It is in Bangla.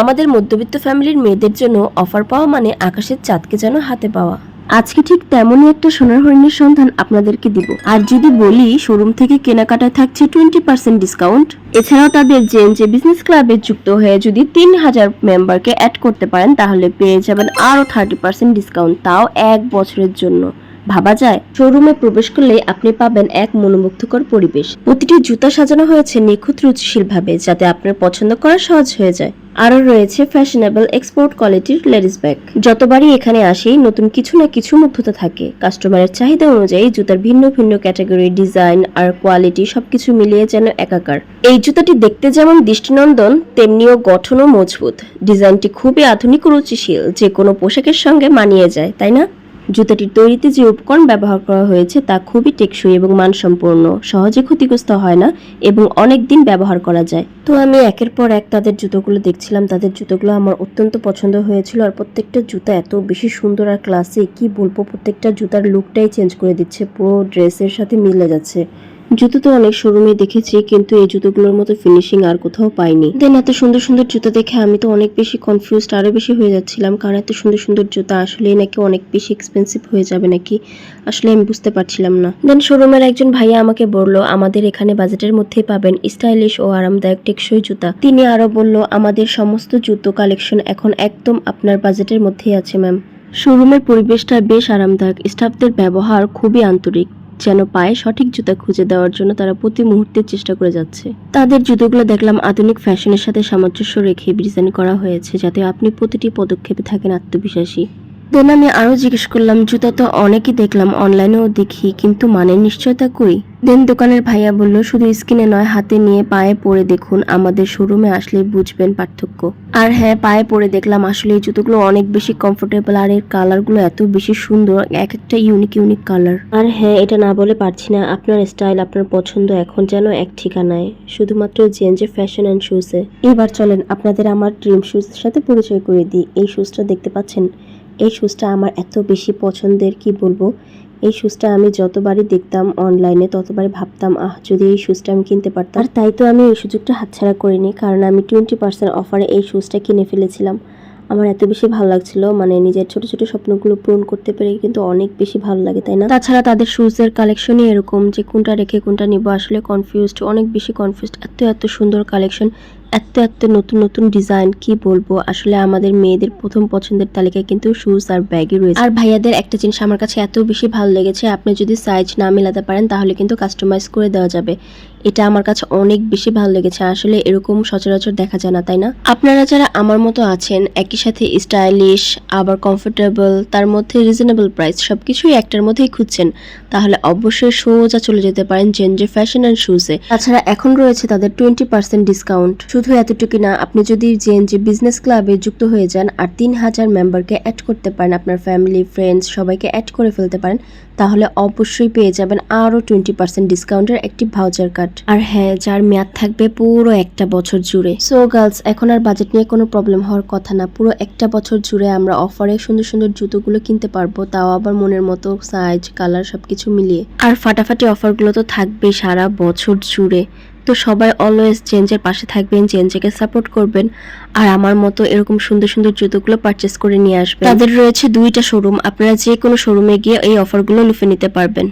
আমাদের মধ্যবিত্ত ফ্যামিলির মেয়েদের জন্য অফার পাওয়া মানে আকাশের চাঁদকে যেন হাতে পাওয়া। আজকে ঠিক তেমনই একটা সোনার হরিণের সন্ধান আপনাদেরকে দিব। আর যদি বলি শোরুম থেকে কেনাকাটায় থাকছে 20% ডিসকাউন্ট। এছাড়াও তাদের জেএনজে বিজনেস ক্লাবে যুক্ত হয়ে যদি 3000 মেম্বারকে অ্যাড করতে পারেন তাহলে পেয়ে যাবেন আরো 30% ডিসকাউন্ট, তাও 1 বছরের জন্য। ভাবা যায়? শোরুমে প্রবেশ করলেই আপনি পাবেন এক মনোমুগ্ধকর পরিবেশ। প্রতিটি জুতা সাজানো হয়েছে নিখুঁত রুচিশীল ভাবে যাতে আপনার পছন্দ করা সহজ হয়ে যায়। আরো রয়েছে ফ্যাশনেবল এক্সপোর্ট কোয়ালিটির লেডিস ব্যাগ। যতবারই এখানে আসি নতুন কিছু না কিছু মুগ্ধতা থাকে। কাস্টমারের চাহিদা অনুযায়ী জুতার ভিন্ন ভিন্ন ক্যাটাগরি, ডিজাইন আর কোয়ালিটি সবকিছু মিলিয়ে যেন একাকার। এই জুতাটি দেখতে যেমন দৃষ্টিনন্দন তেমনিও গঠনও মজবুত। ডিজাইনটি খুবই আধুনিক ও রুচিশীল, যে কোনো পোশাকের সঙ্গে মানিয়ে যায়, তাই না? জুতাটির তৈরিতে যে উপকরণ ব্যবহার করা হয়েছে তা খুবই টেকসই এবং মানসম্পন্ন, সহজে ক্ষতিগ্রস্ত হয় না এবং অনেক দিন ব্যবহার করা যায়। তো আমি একের পর এক তাদের জুতোগুলো দেখছিলাম। তাদের জুতোগুলো আমার অত্যন্ত পছন্দ হয়েছিল আর প্রত্যেকটা জুতা এত বেশি সুন্দর আর ক্লাসিক, কি বলবো, প্রত্যেকটা জুতার লুকটাই চেঞ্জ করে দিচ্ছে, পুরো ড্রেসের সাথে মিলে যাচ্ছে। জুতো তো অনেক শোরুমে দেখেছি কিন্তু এই জুতোগুলোর মতো ফিনিশিং আর কোথাও পাইনি। দেন এত সুন্দর সুন্দর জুতো দেখে আমি তো অনেক বেশি কনফিউজড, আরো বেশি হয়ে যাচ্ছিলাম, কারণ এত সুন্দর সুন্দর জুতো আসলে নাকি অনেক বেশি এক্সপেন্সিভ হয়ে যাবে নাকি, আসলে আমি বুঝতে পারছিলাম না। দেন শোরুমের একজন ভাইয়া আমাকে বলল আমাদের এখানে বাজেটের মধ্যেই পাবেন স্টাইলিশ ও আরামদায়ক টেকসই জুতা। তিনি আরো বলল আমাদের সমস্ত জুতো কালেকশন এখন একদম আপনার বাজেটের মধ্যেই আছে ম্যাম। শোরুমের পরিবেশটা বেশ আরামদায়ক, স্টাফদের ব্যবহার খুবই আন্তরিক, যেন পায়ে সঠিক জুতা খুঁজে দেওয়ার জন্য তারা প্রতি মুহূর্তে চেষ্টা করে যাচ্ছে। তাদের জুতোগুলো দেখলাম আধুনিক ফ্যাশনের সাথে সামঞ্জস্য রেখে ডিজাইন করা হয়েছে যাতে আপনি প্রতিটি পদক্ষেপে থাকেন আত্মবিশ্বাসী। দেন আমি আরো জিজ্ঞেস করলাম জুতা তো অনেকই দেখলাম, অনলাইনেও দেখি, কিন্তু মানের নিশ্চয়তা কই? দেন দোকানের ভাইয়া বলল শুধু স্কিনে নয়, হাতে নিয়ে পায়ে পরে দেখুন, আমাদের শোরুমে আসলে বুঝবেন পার্থক্য। আর হ্যাঁ, পায়ে পরে দেখলাম আসলে এই জুতোগুলো অনেক বেশি কমফোর্টেবল আর এর কালারগুলো এত বেশি সুন্দর, এক একটা ইউনিক ইউনিক কালার। আর হ্যাঁ, এটা না বলে পারছি না, আপনার স্টাইল আপনার পছন্দ এখন যেন এক ঠিকানায়, শুধুমাত্র জেএনজে ফ্যাশন অ্যান্ড শুজে। এবার চলেন আপনাদের আমার ড্রিম শুজ সাথে পরিচয় করে দিই। এই শুজটা দেখতে পাচ্ছেন, এই শুজটা আমার এত বেশি পছন্দের, কি বলবো। এই শুজটা আমি যতবারই দেখতাম অনলাইনে ততবারই ভাবতাম যদি এই শুজটা আমি কিনতে পারতাম। আর তাই তো আমি এই সুযোগটা হাতছাড়া করিনি, কারণ আমি 20% অফারে এই শুজটা কিনে ফেলেছিলাম। আমার এত বেশি ভালো লাগছিল, মানে নিজের ছোট ছোট স্বপ্নগুলো পূরণ করতে পেরে কিন্তু অনেক বেশি ভালো লাগে, তাই না? তাছাড়া তাদের শুজের কালেকশনই এরকম যে কোনটা রেখে কোনটা নিব, আসলে কনফিউজড, অনেক বেশি কনফিউজড। এত এত সুন্দর কালেকশন, এত এত নতুন নতুন ডিজাইন, কি বলবো। আসলে আমাদের মেয়েদের প্রথম পছন্দের তালিকায় কিন্তু শুজ আর ব্যাগই রয়েছে। আর ভাইয়াদের একটা জিনিস আমার কাছে এত বেশি ভালো লেগেছে, আপনি যদি সাইজ না মেলাতে পারেন তাহলে কিন্তু কাস্টমাইজ করে দেওয়া যাবে। এটা আমার কাছে অনেক বেশি ভালো লেগেছে, আসলে এরকম সচরাচর দেখা যায় না, তাই না? আপনারা যারা আমার মতো আছেন, একই সাথে স্টাইলিশ আবার কমফোর্টেবল, তার মধ্যে রিজনেবল প্রাইস, সবকিছুই একটার মধ্যেই খুঁজছেন, তাহলে অবশ্যই সোজা চলে যেতে পারেন জেএনজে ফ্যাশন অ্যান্ড শুজে। তাছাড়া এখন রয়েছে তাদের 20% ডিসকাউন্ট। শুধু এতটুকু না, আপনি যদি জেএনজে বিজনেস ক্লাবে যুক্ত হয়ে যান আর 3000 মেম্বারকে অ্যাড করতে পারেন, আপনার ফ্যামিলি ফ্রেন্ডস সবাইকে অ্যাড করে ফেলতে পারেন, তাহলে অবশ্যই পেয়ে যাবেন আরো 20% ডিসকাউন্টের একটি ভাউচার কার্ড। আর হ্যাঁ, যার মেয়াদ থাকবে পুরো একটা বছর জুড়ে। সো গার্লস, এখন আর বাজেট নিয়ে কোনো প্রবলেম হওয়ার কথা না, পুরো একটা বছর জুড়ে আমরা অফারে সুন্দর সুন্দর জুতোগুলো কিনতে পারবো, তাও আবার মনের মতো সাইজ কালার সবকিছু মিলিয়ে। আর ফাটাফাটি অফারগুলো তো থাকবে সারা বছর জুড়ে। তো সবাই অলওয়েজ জেএনজের পাশে থাকবেন, জেএনজেকে সাপোর্ট করবেন আর আমার মতো এরকম সুন্দর সুন্দর জুতোগুলো পারচেস করে নিয়ে আসবেন। তাদের রয়েছে 2টা শোরুম, আপনারা যে কোনো শোরুমে গিয়ে এই অফারগুলো লুফে নিতে পারবেন।